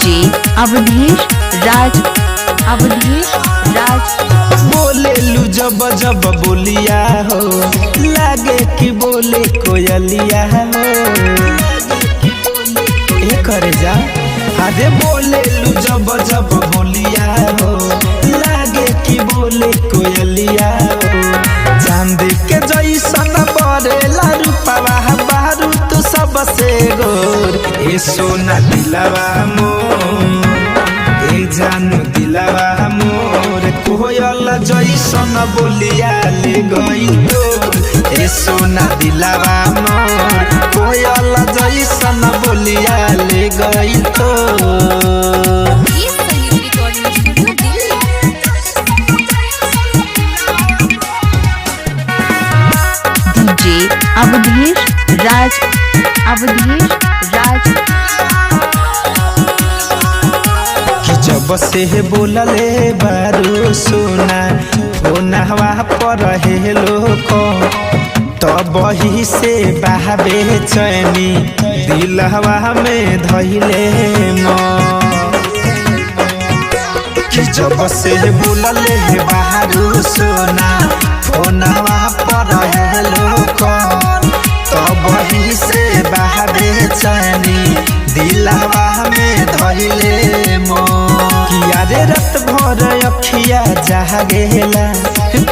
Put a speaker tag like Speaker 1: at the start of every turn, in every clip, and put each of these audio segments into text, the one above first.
Speaker 1: अवधेश राज। अवधेश राज
Speaker 2: बोले लू जब जब बोलिया हो, लागे कि बोले कोयलिया हो। ए करे जा अरे बोले लू जब जब बोलिया हो, लागे कि बोले कोयलिया हो। चांद के जैसन बरेला रूपवा बारू तू सबसे गोर। ए सोना दिलवा मोर, ए जानू दिलवा मोर, कोयल जैसन बोलिया ले गई तोर। ए सोना दिलवा मोर, कोयल जैसन बोलिया ले गई तोर।
Speaker 1: अवधेश राज। अवधेश राज
Speaker 2: जब से बोलले बारू सोना फोनवा पर हेलो को, तब ही से बहाबे चैनी दिलवा में धैले जब से बोलले बारू सोना फोनवा पर हेलो को, तब ही से बहाबे चैनी दिलवा में धैले किया रे रात भर अखिया जागेला,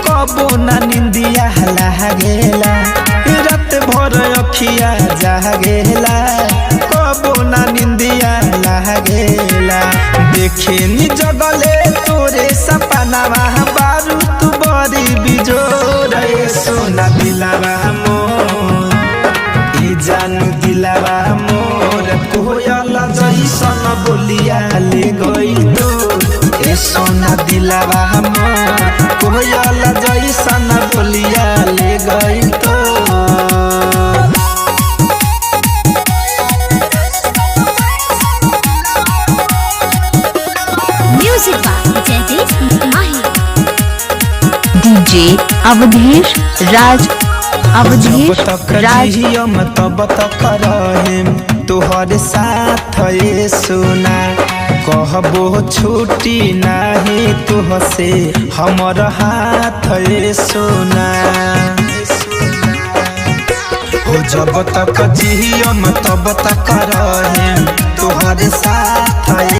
Speaker 2: कबो ना निंदिया लागेला। रात भर अखिया जागेला, कबो ना निंदिया लागेला। देखे नी जगले तोरे सपनावा बारू तू बड़ी बिजोर। ए सोना दिलवा मोर, ए जानू दिलवा मोर, कोयल जैसन बोलिया ले गई तोर। ए सोना दिलवा मोर, कोयल जैसन बोलिया ले गई तोर।
Speaker 1: म्यूजिक बाय जयदीप माही। डीजे अवधेश राज। अवधेश राज
Speaker 2: तब तक रहेम तोहर साथ। ए सोना कहबो छूटी नहीं तुहसे हमर हाथ। ए सोना हो जब तक जियम तब तक रहेम तोहर